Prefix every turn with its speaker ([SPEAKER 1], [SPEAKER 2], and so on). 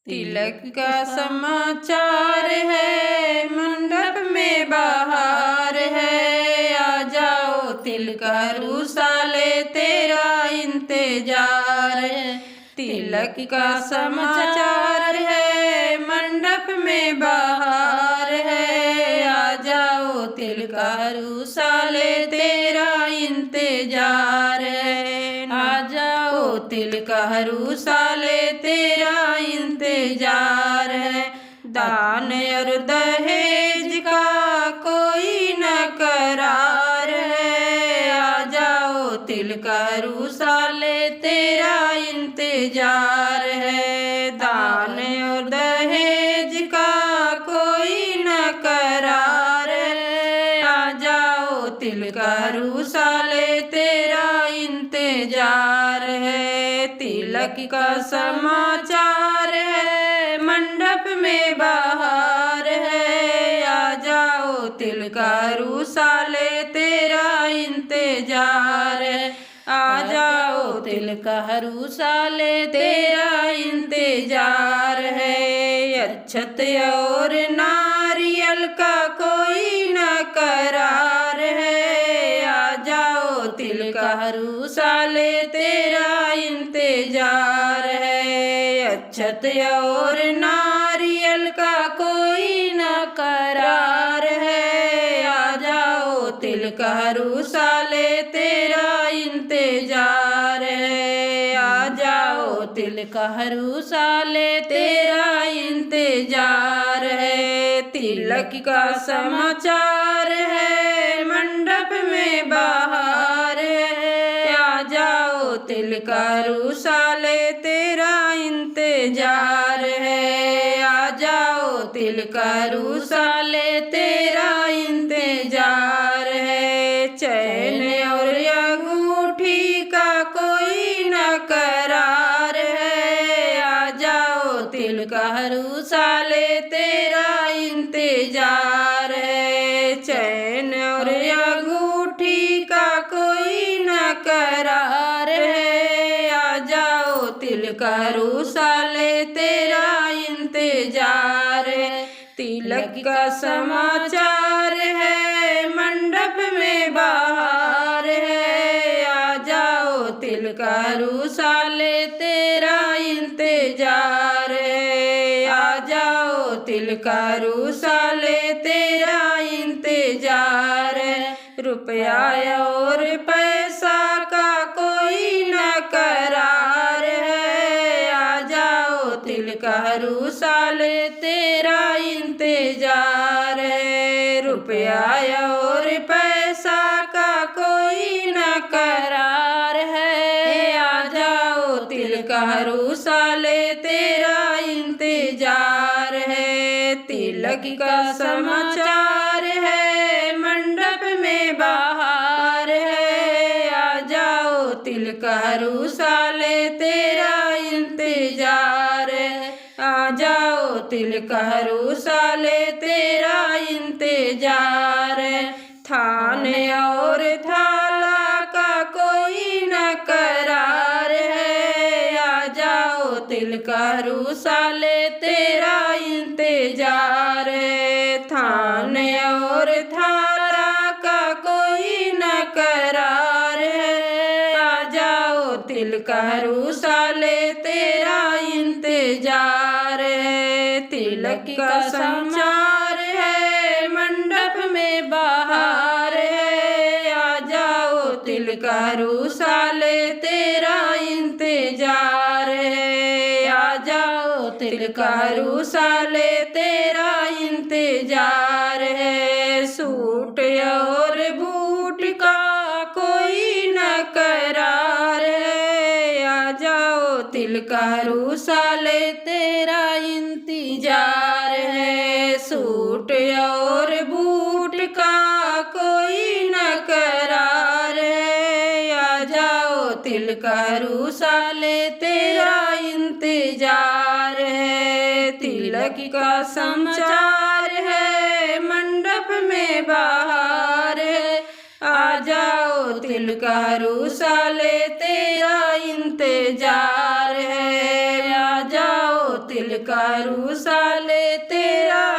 [SPEAKER 1] तिलक का समाचार है, मंडप में बाहर है। आ जाओ तिलक रूसाले, तेरा इंतजार है। तिलक का समाचार है, मंडप में बाहर है। आ जाओ तिलक रूसाले, तेरा इंतजार है। आ जाओ तिलक रूसाले, तेरा इंतजार है। दान और दहेज का कोई न करार है। आ जाओ तिलक रूसाले, तेरा इंतजार है। दान और दहेज का कोई न करार है। आ जाओ तिलक रूसाले, तेरा इंतजार है। तिलक का समाचार है, मंडप में बाहर है। आ जाओ तिलक रूसाले, तेरा इंतजार है। आ जाओ तिलक रूसाले, तेरा इंतजार है। अक्षत और नारियल का कोई न करार है। आ जाओ तिलक रूसाले, तेरा इंतजार है। अक्षत और नारियल का कोई न करार है। आ जाओ तिलक रूसाले, तेरा इंतजार है। आ जाओ तिलक रूसाले, तेरा इंतजार है। तिलक का समाचार है, मंडप में बाहर है। आ जाओ तिलक रूसाले, तेरा इंतजार है। आ जाओ तिलक रूसाले, तेरा इंतजार है। चैन और अंगूठी का कोई न करार है। आ जाओ तिलक रूसाले, तेरा इंतजार है। चैन और अंगूठी का कोई न करार है। आ जाओ तिलक रूसाले, तेरा इंतजार है। तिलक का समाचार है, मंडप में बाहर है। आ जाओ तिलक रूसाले, तेरा इंतजार है। आ जाओ तिलक रूसाले, तेरा इंतजार है। रुपया और पैसा का कोई न करार है। आ जाओ तिलक रूसाले, तेरा इंतजार है। रुपया और पैसा का कोई न करार है। आ जाओ तिलक रूसाले, तेरा इंतजार है। तिलक का समाचार है, मंडप में बाहर है। आ जाओ तिलक रूसाले, तेरा इंतजार है। आ जाओ तिलक रूसाले, तेरा इंतजार है। थान और थाला का कोई न करार है। आ जाओ तिलक रूसाले, तेरा इंतजार है। थान और थाला का कोई न करार है। आ जाओ तिलक रूसाले, तेरा इंतजार है। तिलक का समाचार है, मंडप में बाहर है। आ जाओ तिलक रूसाले, तेरा इंतजार है। आ जाओ तिलक रूसाले, तेरा इंतजार है। सूट और बूट का कोई न करार है। आ जाओ तिलक रूसाले, तेरा इंतजार है। सूट और बूट का कोई न करार है। आ जाओ तिलक रूसाले, तेरा इंतजार है। तिलक का समाचार है, मंडप में बाहर है। आ जाओ तिलक रूसाले, तेरा इंतजार है। आ जाओ तिलका रूसाले तेरा